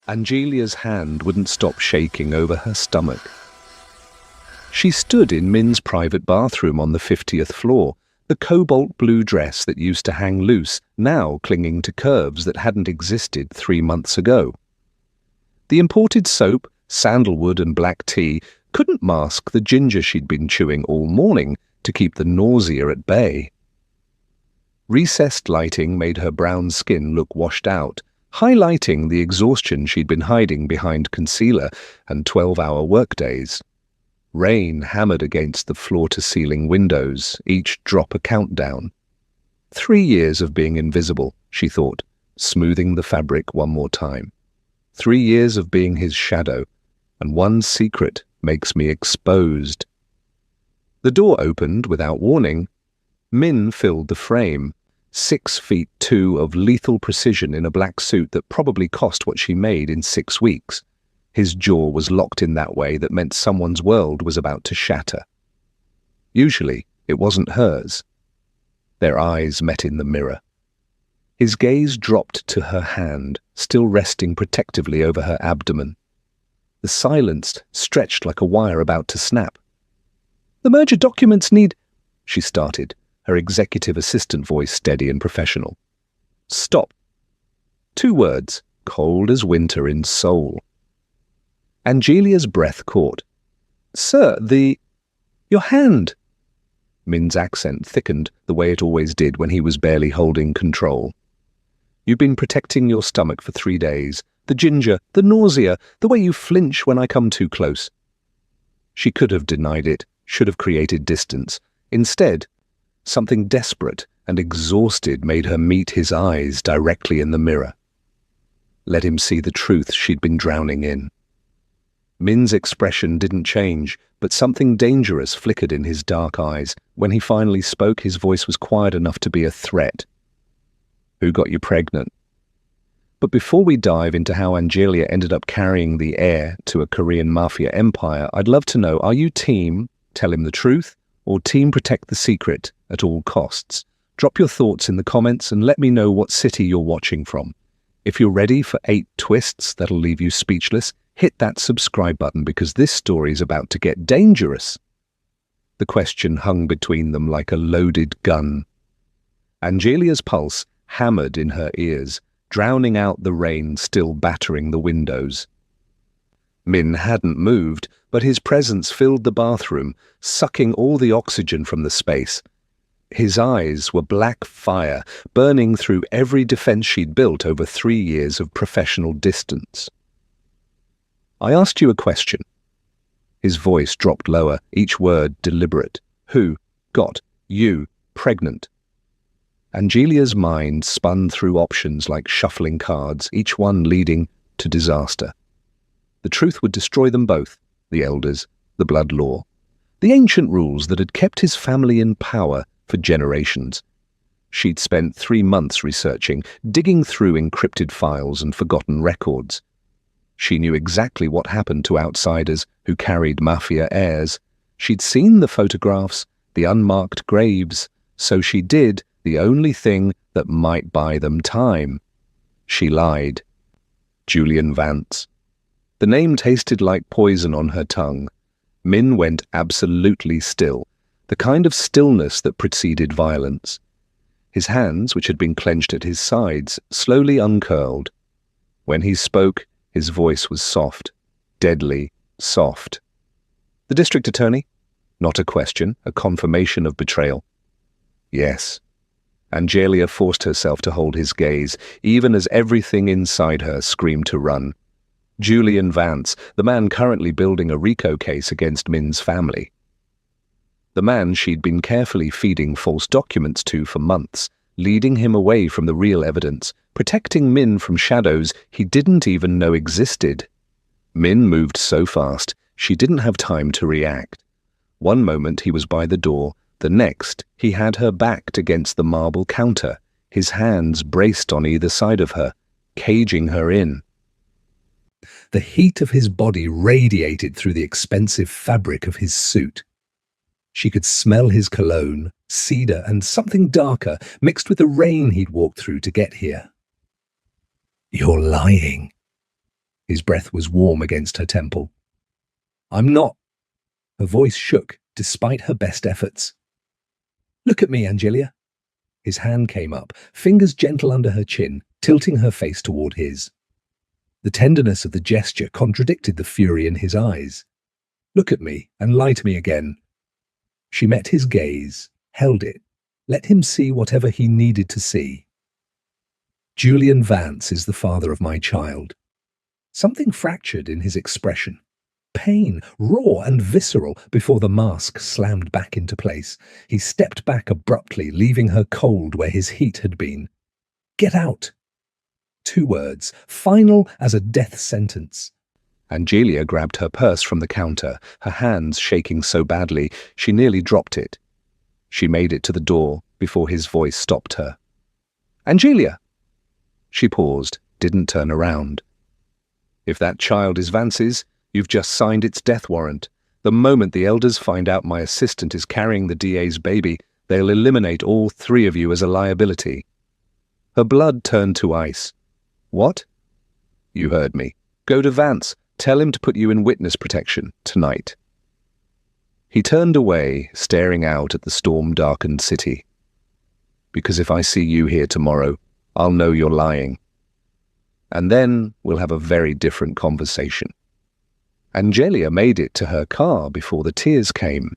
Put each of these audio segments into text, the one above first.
Angelia's hand wouldn't stop shaking over her stomach. She stood in Min's private bathroom on the 50th floor, the cobalt blue dress that used to hang loose, now clinging to curves that hadn't existed 3 months ago. The imported soap, sandalwood and black tea couldn't mask the ginger she'd been chewing all morning to keep the nausea at bay. Recessed lighting made her brown skin look washed out, highlighting the exhaustion she'd been hiding behind concealer and 12-hour workdays. Rain hammered against the floor-to-ceiling windows, each drop a countdown. 3 years of being invisible, she thought, smoothing the fabric one more time. 3 years of being his shadow, and one secret makes me exposed. The door opened without warning. Min filled the frame, 6'2" of lethal precision in a black suit that probably cost what she made in 6 weeks. His jaw was locked in that way that meant someone's world was about to shatter. Usually, it wasn't hers. Their eyes met in the mirror. His gaze dropped to her hand, still resting protectively over her abdomen. The silence stretched like a wire about to snap. "The merger documents need—" she started, her executive assistant voice steady and professional. "Stop." 2 words, cold as winter in Seoul. Angelia's breath caught. "Sir, your hand." Min's accent thickened the way it always did when he was barely holding control. "You've been protecting your stomach for 3 days. The ginger, the nausea, the way you flinch when I come too close." She could have denied it, should have created distance. Instead, something desperate and exhausted made her meet his eyes directly in the mirror. Let him see the truth she'd been drowning in. Min's expression didn't change, but something dangerous flickered in his dark eyes. When he finally spoke, his voice was quiet enough to be a threat. "Who got you pregnant?" But before we dive into how Angelia ended up carrying the heir to a Korean Mafia empire, I'd love to know, are you team tell him the truth or team protect the secret at all costs? Drop your thoughts in the comments and let me know what city you're watching from. If you're ready for 8 twists that'll leave you speechless, hit that subscribe button because this story is about to get dangerous. The question hung between them like a loaded gun. Angelia's pulse hammered in her ears, drowning out the rain still battering the windows. Min hadn't moved, but his presence filled the bathroom, sucking all the oxygen from the space. His eyes were black fire, burning through every defense she'd built over 3 years of professional distance. "I asked you a question." His voice dropped lower, each word deliberate. "Who got you pregnant?" Angelia's mind spun through options like shuffling cards, each one leading to disaster. The truth would destroy them both, the elders, the blood law, the ancient rules that had kept his family in power for generations. She'd spent 3 months researching, digging through encrypted files and forgotten records. She knew exactly what happened to outsiders who carried Mafia heirs. She'd seen the photographs, the unmarked graves, so she did the only thing that might buy them time. She lied. Julian Vance. The name tasted like poison on her tongue. Min went absolutely still, the kind of stillness that preceded violence. His hands, which had been clenched at his sides, slowly uncurled. When he spoke, his voice was soft, deadly soft. "The district attorney?" Not a question, a confirmation of betrayal. "Yes." Angelia forced herself to hold his gaze, even as everything inside her screamed to run. Julian Vance, the man currently building a RICO case against Min's family. The man she'd been carefully feeding false documents to for months, leading him away from the real evidence, protecting Min from shadows he didn't even know existed. Min moved so fast, she didn't have time to react. One moment he was by the door, the next he had her backed against the marble counter, his hands braced on either side of her, caging her in. The heat of his body radiated through the expensive fabric of his suit. She could smell his cologne, cedar, and something darker mixed with the rain he'd walked through to get here. "You're lying." His breath was warm against her temple. I'm not. Her voice shook despite her best efforts. Look at me, Angelia. His hand came up, fingers gentle under her chin, tilting her face toward his. The tenderness of the gesture contradicted the fury in his eyes. Look at me and lie to me again. She met his gaze, held it, let him see whatever he needed to see. Julian Vance is the father of my child. Something fractured in his expression. Pain, raw and visceral, before the mask slammed back into place. He stepped back abruptly, leaving her cold where his heat had been. Get out! 2 words, final as a death sentence. Angelia grabbed her purse from the counter, her hands shaking so badly she nearly dropped it. She made it to the door before his voice stopped her. Angelia! She paused, didn't turn around. If that child is Vance's, you've just signed its death warrant. The moment the elders find out my assistant is carrying the DA's baby, they'll eliminate all 3 of you as a liability. Her blood turned to ice. What? You heard me. Go to Vance. Tell him to put you in witness protection tonight. He turned away, staring out at the storm-darkened city. Because if I see you here tomorrow, I'll know you're lying. And then we'll have a very different conversation. Angelia made it to her car before the tears came.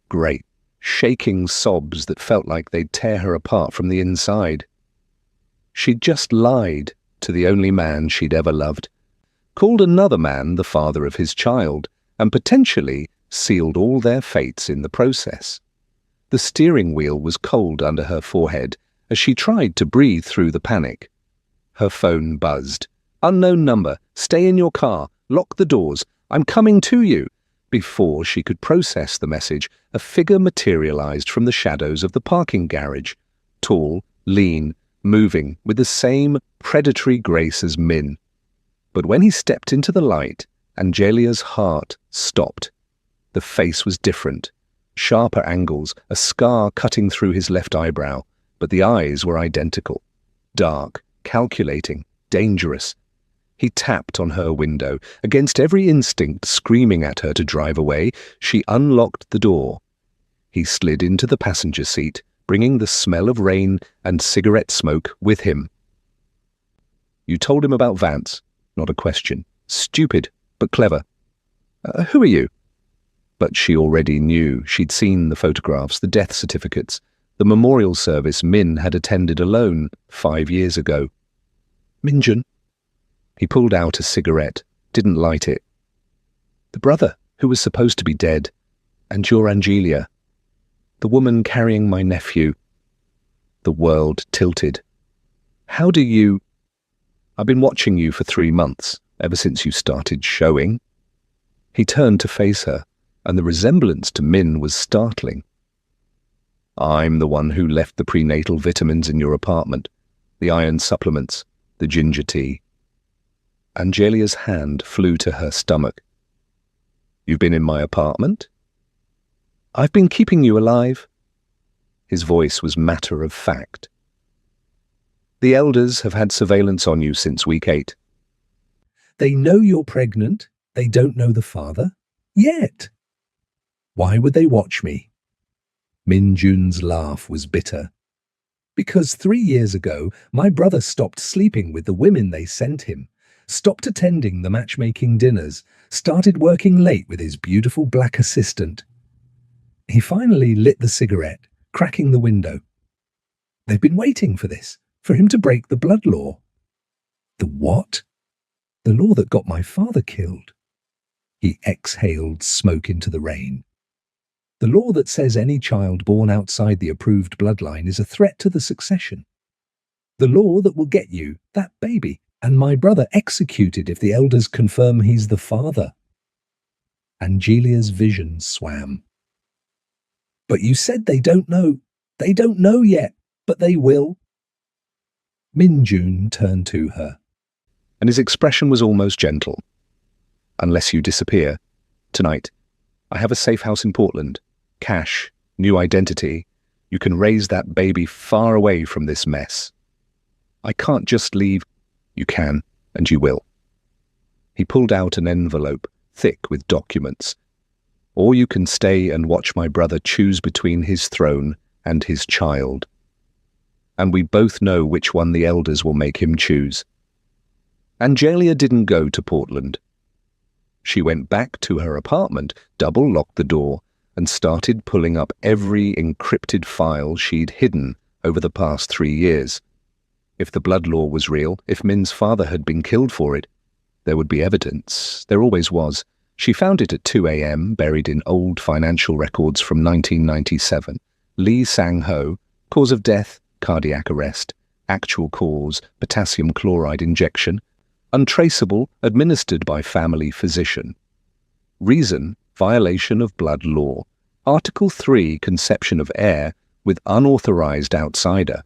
Great, shaking sobs that felt like they'd tear her apart from the inside. She'd just lied to the only man she'd ever loved, called another man the father of his child, and potentially sealed all their fates in the process. The steering wheel was cold under her forehead as she tried to breathe through the panic. Her phone buzzed. Unknown number. Stay in your car. Lock the doors. I'm coming to you. Before she could process the message, a figure materialized from the shadows of the parking garage. Tall, lean, moving with the same predatory grace as Min. But when he stepped into the light, Angelia's heart stopped. The face was different. Sharper angles, a scar cutting through his left eyebrow, but the eyes were identical. Dark, calculating, dangerous. He tapped on her window. Against every instinct screaming at her to drive away, she unlocked the door. He slid into the passenger seat, bringing the smell of rain and cigarette smoke with him. You told him about Vance? Not a question. Stupid, but clever. Who are you? But she already knew. She'd seen the photographs, the death certificates, the memorial service Min had attended alone 5 years ago. Minjun. He pulled out a cigarette, didn't light it. The brother, who was supposed to be dead, and your Angelia. The woman carrying my nephew. The world tilted. How do you... I've been watching you for 3 months, ever since you started showing. He turned to face her, and the resemblance to Min was startling. I'm the one who left the prenatal vitamins in your apartment, the iron supplements, the ginger tea. Angelia's hand flew to her stomach. You've been in my apartment? I've been keeping you alive. His voice was matter of fact. The elders have had surveillance on you since week 8. They know you're pregnant. They don't know the father. Yet. Why would they watch me? Minjun's laugh was bitter. Because 3 years ago, my brother stopped sleeping with the women they sent him, stopped attending the matchmaking dinners, started working late with his beautiful black assistant. He finally lit the cigarette, cracking the window. They've been waiting for this, for him to break the blood law. The what? The law that got my father killed. He exhaled smoke into the rain. The law that says any child born outside the approved bloodline is a threat to the succession. The law that will get you, that baby, and my brother executed if the elders confirm he's the father. Angelia's vision swam. But you said they don't know. They don't know yet, but they will. Minjun turned to her, and his expression was almost gentle. Unless you disappear. Tonight, I have a safe house in Portland. Cash, new identity. You can raise that baby far away from this mess. I can't just leave. You can, and you will. He pulled out an envelope, thick with documents. Or you can stay and watch my brother choose between his throne and his child. And we both know which one the elders will make him choose. Angelia didn't go to Portland. She went back to her apartment, double-locked the door, and started pulling up every encrypted file she'd hidden over the past 3 years. If the blood law was real, if Min's father had been killed for it, there would be evidence. There always was. She found it at 2 a.m., buried in old financial records from 1997. Lee Sang-ho, cause of death, cardiac arrest. Actual cause, potassium chloride injection. Untraceable, administered by family physician. Reason, violation of blood law. Article 3, conception of heir with unauthorized outsider.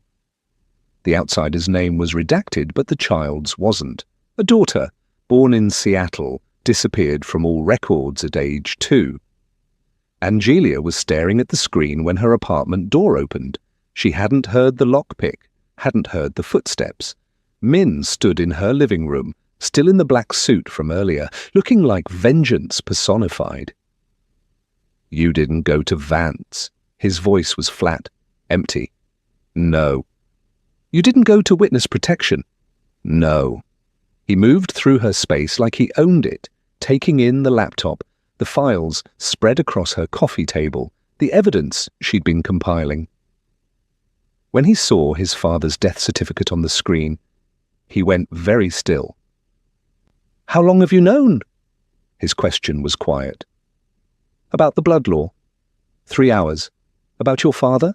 The outsider's name was redacted, but the child's wasn't. A daughter, born in Seattle, disappeared from all records at age 2. Angelia was staring at the screen when her apartment door opened. She hadn't heard the lockpick, hadn't heard the footsteps. Min stood in her living room, still in the black suit from earlier, looking like vengeance personified. "You didn't go to Vance." His voice was flat, empty. "No." "You didn't go to witness protection?" "No." He moved through her space like he owned it, taking in the laptop, the files spread across her coffee table, the evidence she'd been compiling. When he saw his father's death certificate on the screen, he went very still. "How long have you known?" His question was quiet. "About the blood law." 3 hours. "About your father?"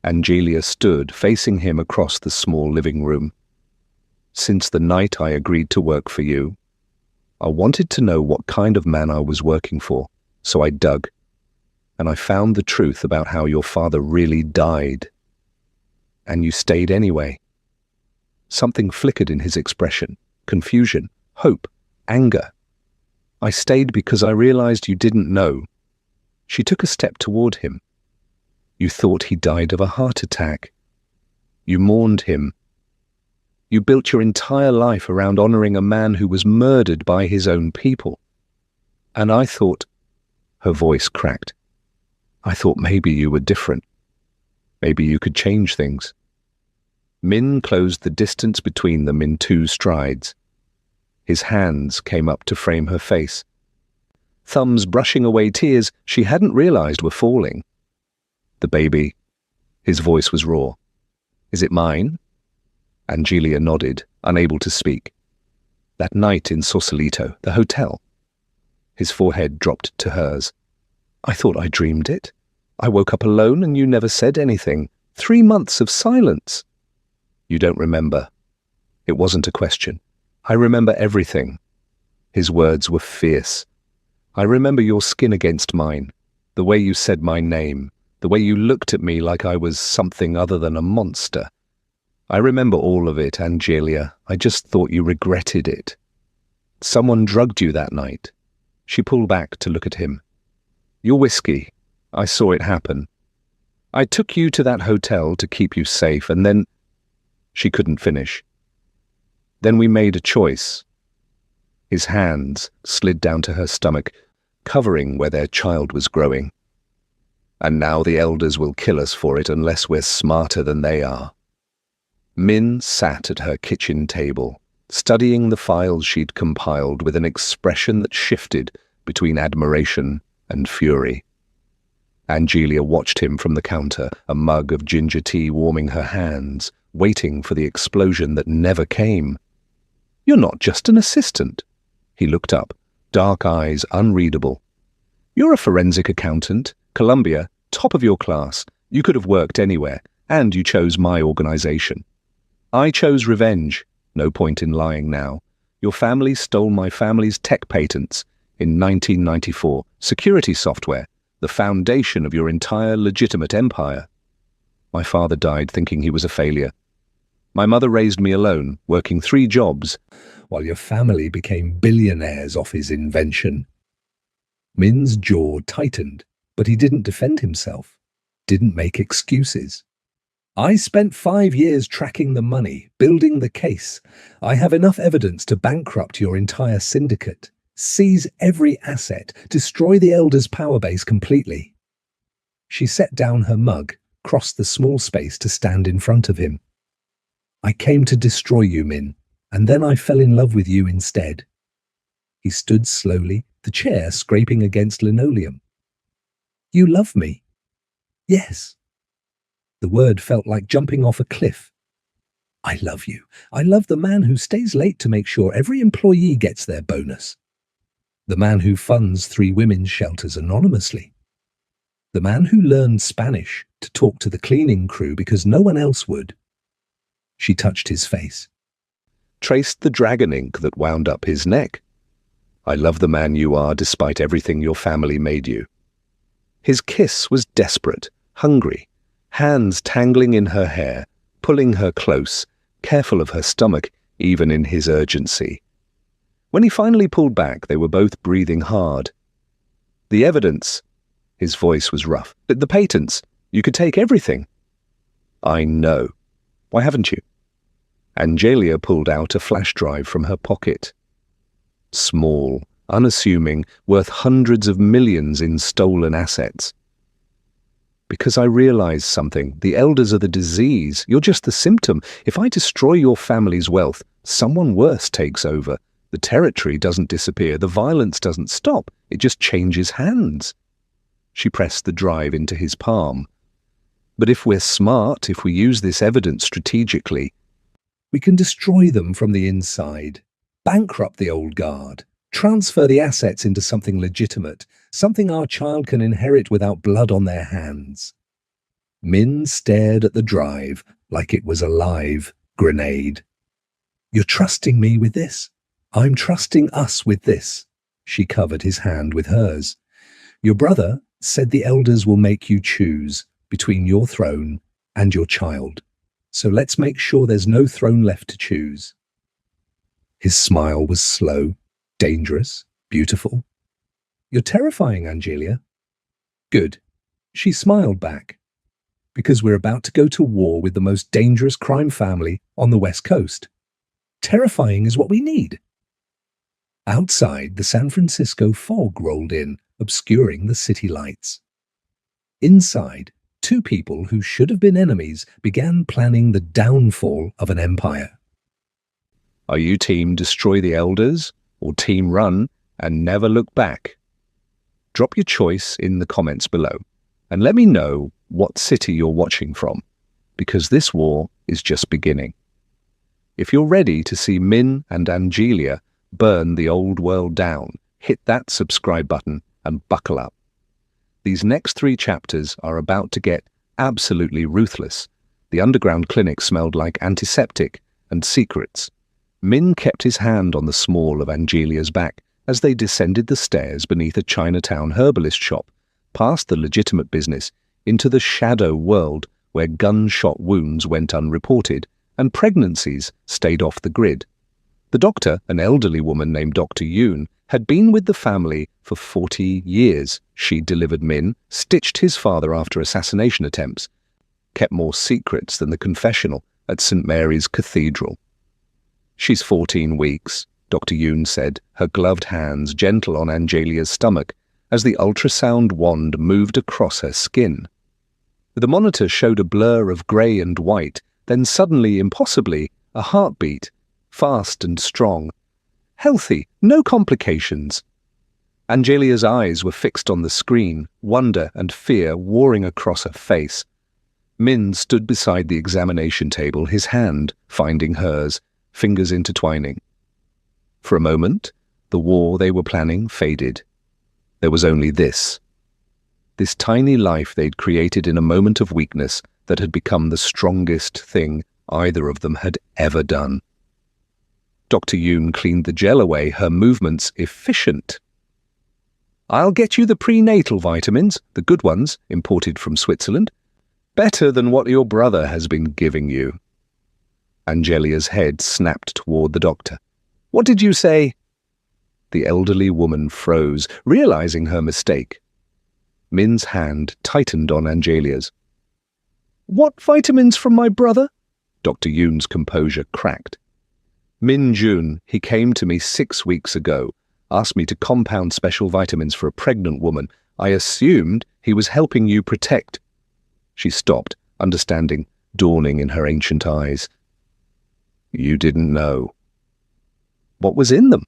Angelia stood facing him across the small living room. "Since the night I agreed to work for you, I wanted to know what kind of man I was working for, so I dug. And I found the truth about how your father really died. And you stayed anyway." Something flickered in his expression. Confusion, hope, anger. "I stayed because I realized you didn't know." She took a step toward him. "You thought he died of a heart attack. You mourned him. You built your entire life around honoring a man who was murdered by his own people. And I thought," her voice cracked, "I thought maybe you were different. Maybe you could change things." Min closed the distance between them in 2 strides. His hands came up to frame her face. Thumbs brushing away tears she hadn't realized were falling. "The baby." His voice was raw. "Is it mine?" Angelia nodded, unable to speak. "That night in Sausalito, the hotel." His forehead dropped to hers. "I thought I dreamed it. I woke up alone and you never said anything. 3 months of silence." "You don't remember." It wasn't a question. "I remember everything." His words were fierce. "I remember your skin against mine, the way you said my name, the way you looked at me like I was something other than a monster. I remember all of it, Angelia. I just thought you regretted it. Someone drugged you that night." She pulled back to look at him. "Your whiskey. I saw it happen. I took you to that hotel to keep you safe, and then—" She couldn't finish. "Then we made a choice." His hands slid down to her stomach, covering where their child was growing. "And now the elders will kill us for it unless we're smarter than they are." Min sat at her kitchen table, studying the files she'd compiled with an expression that shifted between admiration and fury. Angelia watched him from the counter, a mug of ginger tea warming her hands, waiting for the explosion that never came. "You're not just an assistant." He looked up, dark eyes unreadable. "You're a forensic accountant, Columbia, top of your class. You could have worked anywhere, and you chose my organization. I chose revenge. No point in lying now. Your family stole my family's tech patents in 1994, security software, the foundation of your entire legitimate empire. My father died thinking he was a failure. My mother raised me alone, working 3 jobs, while your family became billionaires off his invention." Min's jaw tightened, but he didn't defend himself, didn't make excuses. I spent 5 years tracking the money, building the case. I have enough evidence to bankrupt your entire syndicate, seize every asset, destroy the Elder's power base completely. She set down her mug, crossed the small space to stand in front of him. I came to destroy you, Min, and then I fell in love with you instead. He stood slowly, the chair scraping against linoleum. You love me? Yes. The word felt like jumping off a cliff. I love you. I love the man who stays late to make sure every employee gets their bonus. The man who funds 3 women's shelters anonymously. The man who learned Spanish to talk to the cleaning crew because no one else would. She touched his face. Traced the dragon ink that wound up his neck. I love the man you are despite everything your family made you. His kiss was desperate, hungry, hands tangling in her hair, pulling her close, careful of her stomach, even in his urgency. When he finally pulled back, they were both breathing hard. The evidence, his voice was rough. The patents, you could take everything. I know. Why haven't you? Angelia pulled out a flash drive from her pocket. Small, unassuming, worth hundreds of millions in stolen assets. Because I realized something. The Elders are the disease. You're just the symptom. If I destroy your family's wealth, someone worse takes over. The territory doesn't disappear. The violence doesn't stop. It just changes hands. She pressed the drive into his palm. But if we're smart, if we use this evidence strategically, we can destroy them from the inside, bankrupt the old guard, transfer the assets into something legitimate, something our child can inherit without blood on their hands. Min stared at the drive like it was a live grenade. You're trusting me with this? I'm trusting us with this. She covered his hand with hers. Your brother said the Elders will make you choose between your throne and your child. So let's make sure there's no throne left to choose. His smile was slow, dangerous, beautiful. You're terrifying, Angelia. Good. She smiled back. Because we're about to go to war with the most dangerous crime family on the West Coast. Terrifying is what we need. Outside, the San Francisco fog rolled in, obscuring the city lights. Inside, 2 people who should have been enemies began planning the downfall of an empire. Are you team destroy the Elders or team run and never look back? Drop your choice in the comments below and let me know what city you're watching from, because this war is just beginning. If you're ready to see Min and Angelia burn the old world down, hit that subscribe button and buckle up. These next 3 chapters are about to get absolutely ruthless. The underground clinic smelled like antiseptic and secrets. Min kept his hand on the small of Angelia's back as they descended the stairs beneath a Chinatown herbalist shop, past the legitimate business, into the shadow world where gunshot wounds went unreported and pregnancies stayed off the grid. The doctor, an elderly woman named Dr. Yoon, had been with the family for 40 years. She delivered Min, stitched his father after assassination attempts, kept more secrets than the confessional at St. Mary's Cathedral. She's 14 weeks, Dr. Yoon said, her gloved hands gentle on Angelia's stomach as the ultrasound wand moved across her skin. The monitor showed a blur of grey and white, then suddenly, impossibly, a heartbeat, fast and strong. Healthy, no complications. Angelia's eyes were fixed on the screen, wonder and fear warring across her face. Min stood beside the examination table, his hand finding hers, fingers intertwining. For a moment, the war they were planning faded. There was only this tiny life they'd created in a moment of weakness that had become the strongest thing either of them had ever done. Dr. Yoon cleaned the gel away, her movements efficient. I'll get you the prenatal vitamins, the good ones, imported from Switzerland. Better than what your brother has been giving you. Angelia's head snapped toward the doctor. What did you say? The elderly woman froze, realizing her mistake. Min's hand tightened on Angelia's. What vitamins from my brother? Dr. Yoon's composure cracked. Min Jun, he came to me 6 weeks ago, asked me to compound special vitamins for a pregnant woman. I assumed he was helping you protect. She stopped, understanding dawning in her ancient eyes. You didn't know. What was in them?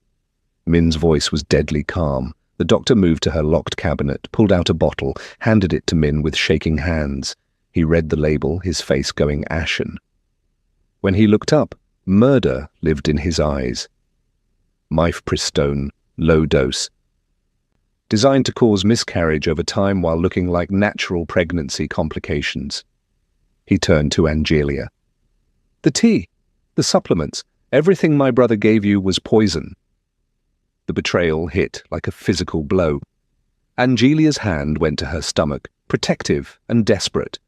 Min's voice was deadly calm. The doctor moved to her locked cabinet, pulled out a bottle, handed it to Min with shaking hands. He read the label, his face going ashen. When he looked up, murder lived in his eyes. Mifepristone, low dose. Designed to cause miscarriage over time while looking like natural pregnancy complications. He turned to Angelia. The tea, the supplements, everything my brother gave you was poison. The betrayal hit like a physical blow. Angelia's hand went to her stomach, protective and desperate.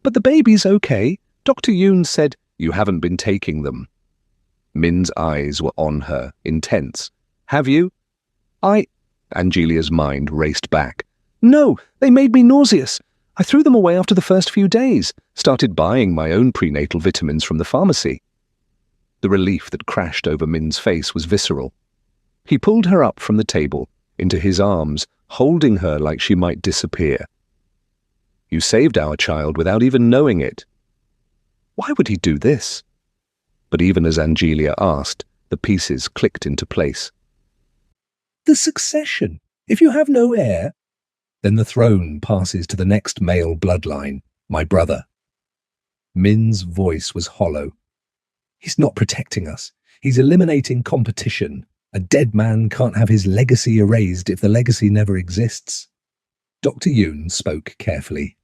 But the baby's okay. Dr. Yoon said, you haven't been taking them. Min's eyes were on her, intense. Have you? Angelia's mind raced back. No, they made me nauseous. I threw them away after the first few days, started buying my own prenatal vitamins from the pharmacy. The relief that crashed over Min's face was visceral. He pulled her up from the table, into his arms, holding her like she might disappear. You saved our child without even knowing it. Why would he do this? But even as Angelia asked, the pieces clicked into place. The succession. If you have no heir, then the throne passes to the next male bloodline, my brother. Min's voice was hollow. He's not protecting us. He's eliminating competition. A dead man can't have his legacy erased if the legacy never exists. Dr. Yoon spoke carefully.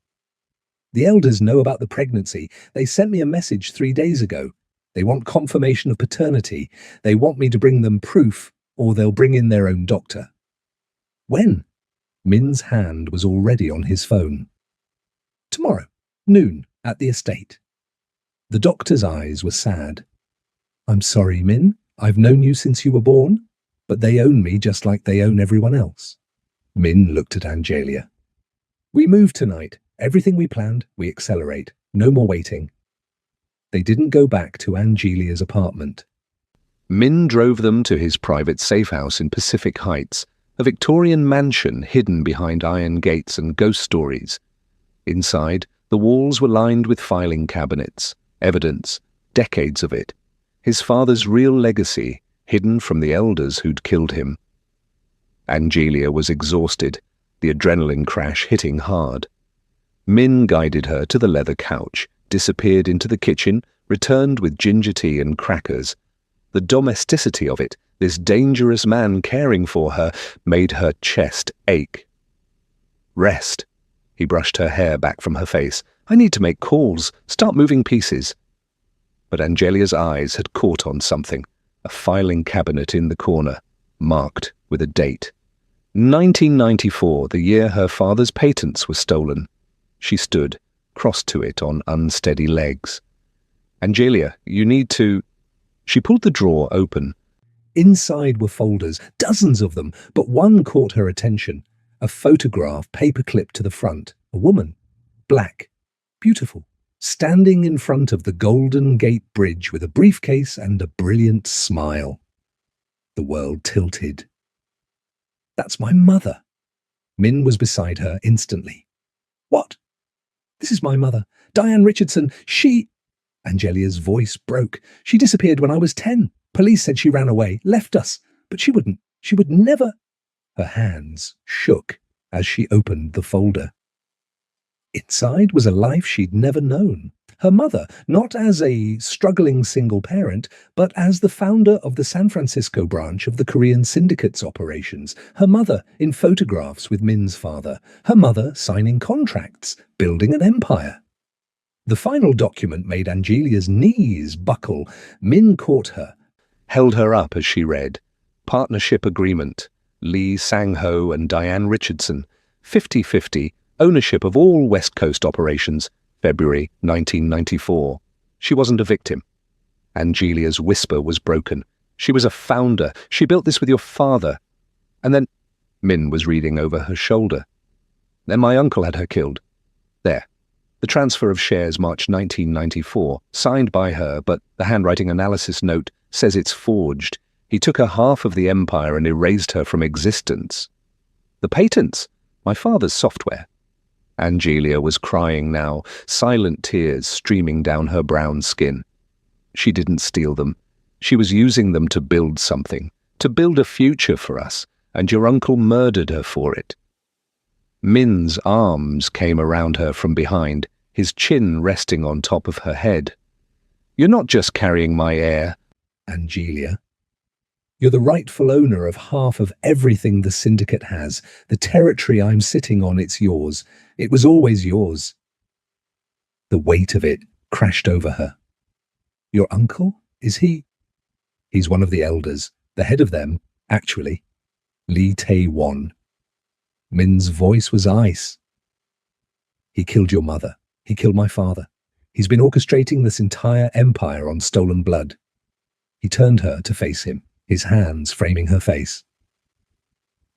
The elders know about the pregnancy. They sent me a message 3 days ago. They want confirmation of paternity. They want me to bring them proof, or they'll bring in their own doctor. When? Min's hand was already on his phone. Tomorrow, noon, at the estate. The doctor's eyes were sad. I'm sorry, Min. I've known you since you were born, but they own me just like they own everyone else. Min looked at Angelia. We move tonight. Everything we planned, we accelerate. No more waiting. They didn't go back to Angelia's apartment. Min drove them to his private safe house in Pacific Heights, a Victorian mansion hidden behind iron gates and ghost stories. Inside, the walls were lined with filing cabinets, evidence, decades of it. His father's real legacy, hidden from the elders who'd killed him. Angelia was exhausted, the adrenaline crash hitting hard. Min guided her to the leather couch, disappeared into the kitchen, returned with ginger tea and crackers. The domesticity of it, this dangerous man caring for her, made her chest ache. Rest. He brushed her hair back from her face. I need to make calls, start moving pieces. But Angelia's eyes had caught on something, a filing cabinet in the corner, marked with a date. 1994, the year her father's patents were stolen. She stood, crossed to it on unsteady legs. Angelia, you need to... She pulled the drawer open. Inside were folders, dozens of them, but one caught her attention. A photograph paper-clipped to the front. A woman, black, beautiful, standing in front of the Golden Gate Bridge with a briefcase and a brilliant smile. The world tilted. That's my mother. Min was beside her instantly. What? This is my mother, Diane Richardson. She... Angelia's voice broke. She disappeared when I was 10. Police said she ran away, left us. But she would never... Her hands shook as she opened the folder. Inside was a life she'd never known. Her mother, not as a struggling single parent, but as the founder of the San Francisco branch of the Korean syndicate's operations. Her mother in photographs with Min's father. Her mother signing contracts, building an empire. The final document made Angelia's knees buckle. Min caught her, held her up as she read. Partnership agreement. Lee Sang-ho and Diane Richardson. 50-50. Ownership of all West Coast operations. February 1994. She wasn't a victim. Angelia's whisper was broken. She was a founder. She built this with your father. And then... Min was reading over her shoulder. Then my uncle had her killed. There. The transfer of shares March 1994, signed by her, but the handwriting analysis note says it's forged. He took her half of the empire and erased her from existence. The patents, my father's software. Angelia was crying now, silent tears streaming down her brown skin. She didn't steal them. She was using them to build something, to build a future for us, and your uncle murdered her for it. Min's arms came around her from behind, his chin resting on top of her head. You're not just carrying my heir, Angelia. You're the rightful owner of half of everything the syndicate has. The territory I'm sitting on, it's yours. It was always yours. The weight of it crashed over her. Your uncle? Is he? He's one of the elders, the head of them, actually. Lee Tae-won. Min's voice was ice. He killed your mother. He killed my father. He's been orchestrating this entire empire on stolen blood. He turned her to face him, his hands framing her face.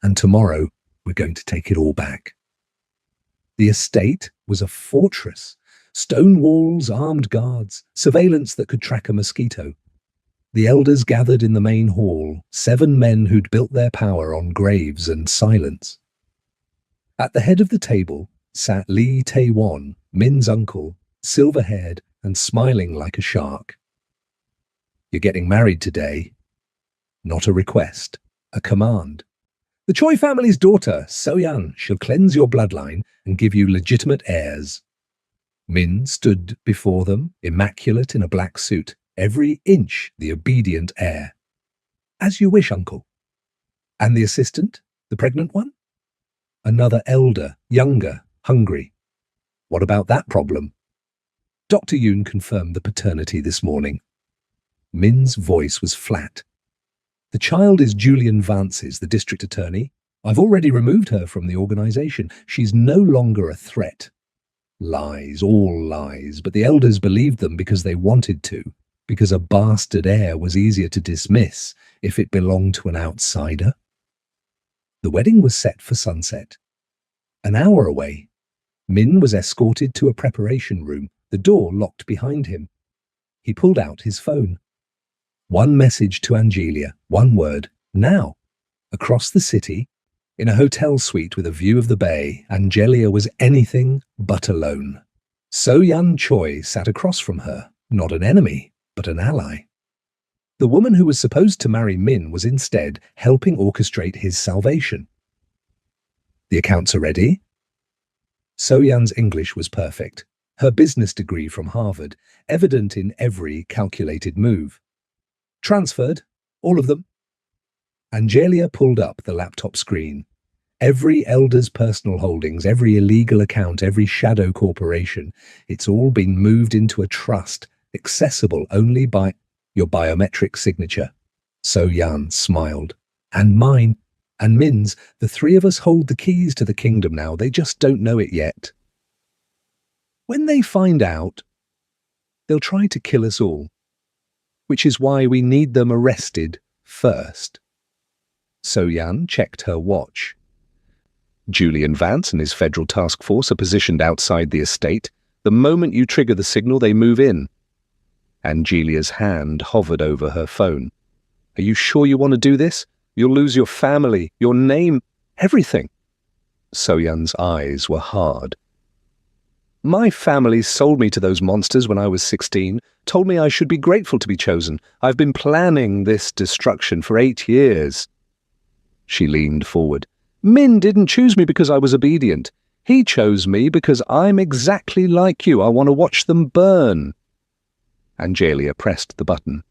And tomorrow, we're going to take it all back. The estate was a fortress. Stone walls, armed guards, surveillance that could track a mosquito. The elders gathered in the main hall, 7 men who'd built their power on graves and silence. At the head of the table sat Lee Tae-won, Min's uncle, silver-haired and smiling like a shark. You're getting married today. Not a request, a command. The Choi family's daughter, So-yeon, shall cleanse your bloodline and give you legitimate heirs. Min stood before them, immaculate in a black suit, every inch the obedient heir. As you wish, uncle. And the assistant, the pregnant one? Another elder, younger, hungry. What about that problem? Dr. Yoon confirmed the paternity this morning. Min's voice was flat. The child is Julian Vance's, the district attorney. I've already removed her from the organization. She's no longer a threat. Lies, all lies, but the elders believed them because they wanted to, because a bastard heir was easier to dismiss if it belonged to an outsider. The wedding was set for sunset. An hour away, Min was escorted to a preparation room, the door locked behind him. He pulled out his phone. One message to Angelia, one word, now. Across the city, in a hotel suite with a view of the bay, Angelia was anything but alone. So-yeon Choi sat across from her, not an enemy, but an ally. The woman who was supposed to marry Min was instead helping orchestrate his salvation. The accounts are ready. So-yeon's English was perfect, her business degree from Harvard, evident in every calculated move. Transferred, all of them. Angelia pulled up the laptop screen. Every elder's personal holdings, every illegal account, every shadow corporation, it's all been moved into a trust, accessible only by your biometric signature. So-yeon smiled. And mine, and Min's, the 3 of us hold the keys to the kingdom now. They just don't know it yet. When they find out, they'll try to kill us all, which is why we need them arrested first. So-yeon checked her watch. Julian Vance and his federal task force are positioned outside the estate. The moment you trigger the signal, they move in. Angelia's hand hovered over her phone. Are you sure you want to do this? You'll lose your family, your name, everything. So-yeon's eyes were hard. My family sold me to those monsters when I was 16, told me I should be grateful to be chosen. I've been planning this destruction for 8 years. She leaned forward. Min didn't choose me because I was obedient. He chose me because I'm exactly like you. I want to watch them burn. Angelia pressed the button.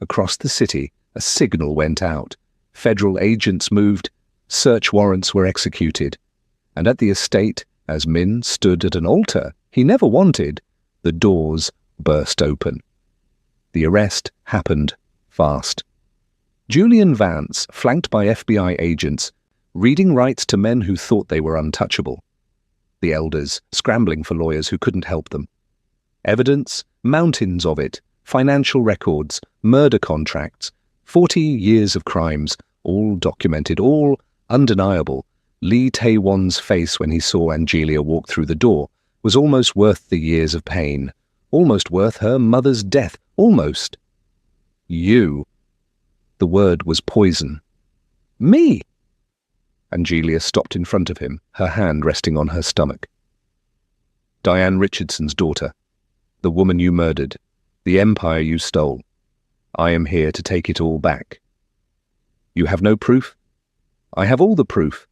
Across the city, a signal went out. Federal agents moved. Search warrants were executed. And at the estate, as Min stood at an altar he never wanted, the doors burst open. The arrest happened fast. Julian Vance, flanked by FBI agents, reading rights to men who thought they were untouchable. The elders, scrambling for lawyers who couldn't help them. Evidence, mountains of it, financial records, murder contracts, 40 years of crimes, all documented, all undeniable. Lee Tae-won's face when he saw Angelia walk through the door, was almost worth the years of pain, almost worth her mother's death, almost. You. The word was poison. Me! Angelia stopped in front of him, her hand resting on her stomach. Diane Richardson's daughter, the woman you murdered, the empire you stole. I am here to take it all back. You have no proof? I have all the proof.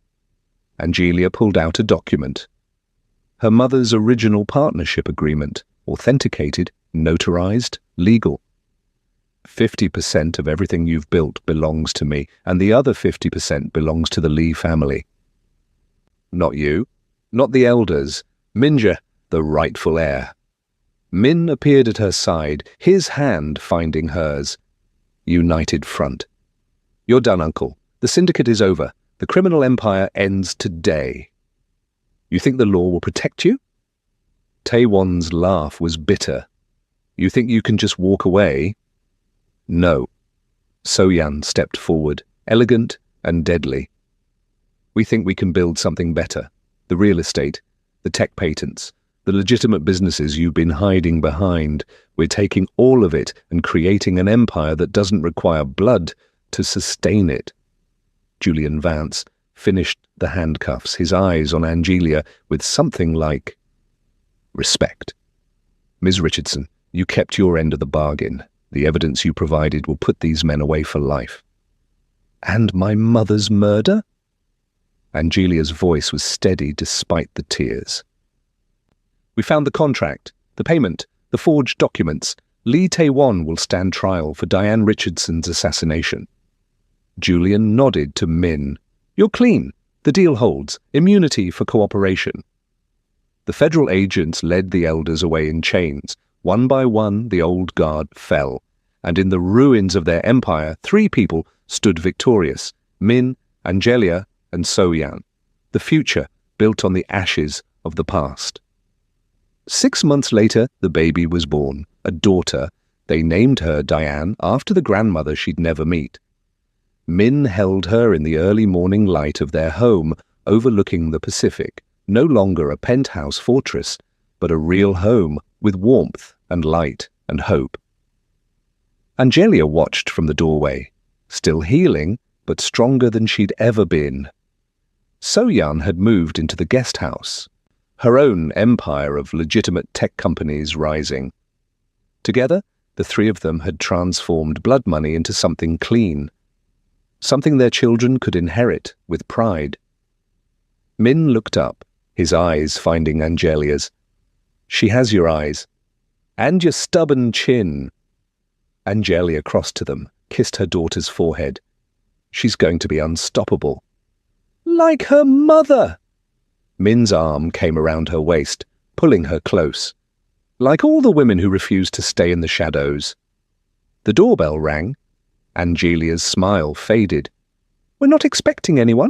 Angelia pulled out a document. Her mother's original partnership agreement, authenticated, notarized, legal. 50% of everything you've built belongs to me, and the other 50% belongs to the Lee family. Not you, not the elders, Minja, the rightful heir. Min appeared at her side, his hand finding hers. United front. You're done, Uncle. The syndicate is over. The criminal empire ends today. You think the law will protect you? Taewon's laugh was bitter. You think you can just walk away? No. So-Yan stepped forward, elegant and deadly. We think we can build something better. The real estate, the tech patents, the legitimate businesses you've been hiding behind. We're taking all of it and creating an empire that doesn't require blood to sustain it. Julian Vance finished the handcuffs, his eyes on Angelia with something like respect. Ms. Richardson, you kept your end of the bargain. The evidence you provided will put these men away for life. And my mother's murder? Angelia's voice was steady despite the tears. We found the contract, the payment, the forged documents. Lee Taewon will stand trial for Diane Richardson's assassination. Julian nodded to Min. You're clean. The deal holds. Immunity for cooperation. The federal agents led the elders away in chains. One by one, the old guard fell, and in the ruins of their empire, 3 people stood victorious, Min, Angelia, and So-Yan. The future built on the ashes of the past. 6 months later, the baby was born, a daughter. They named her Diane after the grandmother she'd never meet. Min held her in the early morning light of their home, overlooking the Pacific, no longer a penthouse fortress, but a real home with warmth and light and hope. Angelia watched from the doorway, still healing, but stronger than she'd ever been. So-Yan had moved into the guest house, her own empire of legitimate tech companies rising. Together, the 3 of them had transformed blood money into something clean, something their children could inherit with pride. Min looked up, his eyes finding Angelia's. She has your eyes. And your stubborn chin. Angelia crossed to them, kissed her daughter's forehead. She's going to be unstoppable. Like her mother! Min's arm came around her waist, pulling her close. Like all the women who refused to stay in the shadows. The doorbell rang. Angelia's smile faded. We're not expecting anyone.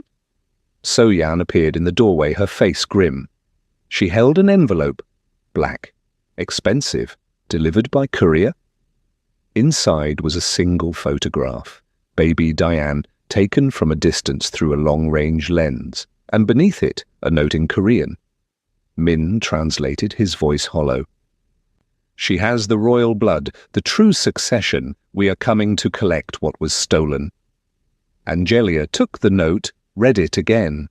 So-Yan appeared in the doorway, her face grim. She held an envelope. Black. Expensive. Delivered by courier. Inside was a single photograph. Baby Diane, taken from a distance through a long-range lens. And beneath it, a note in Korean. Min translated, his voice hollow. She has the royal blood, the true succession. We are coming to collect what was stolen. Angelia took the note, read it again.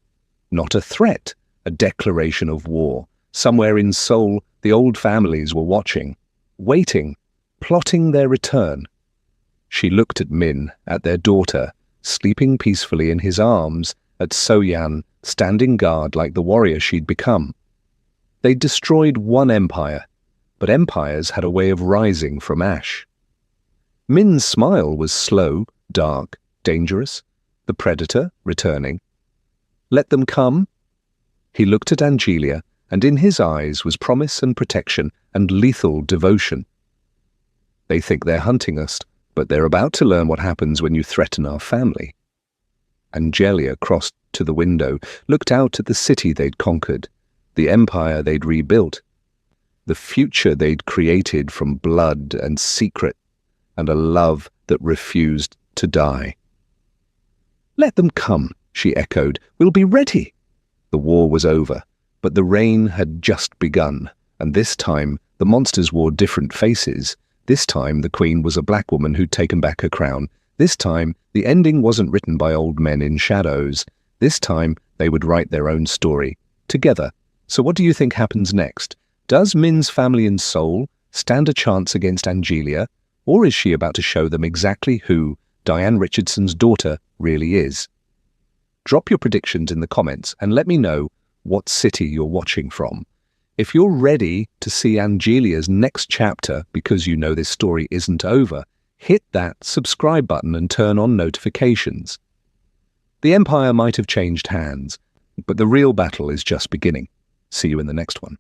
Not a threat, a declaration of war. Somewhere in Seoul, the old families were watching, waiting, plotting their return. She looked at Min, at their daughter, sleeping peacefully in his arms, at So-Yan, standing guard like the warrior she'd become. They'd destroyed one empire, but empires had a way of rising from ash. Min's smile was slow, dark, dangerous, the predator returning. Let them come. He looked at Angelia, and in his eyes was promise and protection and lethal devotion. They think they're hunting us, but they're about to learn what happens when you threaten our family. Angelia crossed to the window, looked out at the city they'd conquered, the empire they'd rebuilt, the future they'd created from blood and secret, and a love that refused to die. Let them come, she echoed. We'll be ready. The war was over. But the reign had just begun, and this time the monsters wore different faces. This time the queen was a black woman who'd taken back her crown. This time the ending wasn't written by old men in shadows. This time they would write their own story, together. So what do you think happens next? Does Min's family and soul stand a chance against Angelia, or is she about to show them exactly who Diane Richardson's daughter really is? Drop your predictions in the comments and let me know what city you're watching from. If you're ready to see Angelia's next chapter because you know this story isn't over, hit that subscribe button and turn on notifications. The Empire might have changed hands, but the real battle is just beginning. See you in the next one.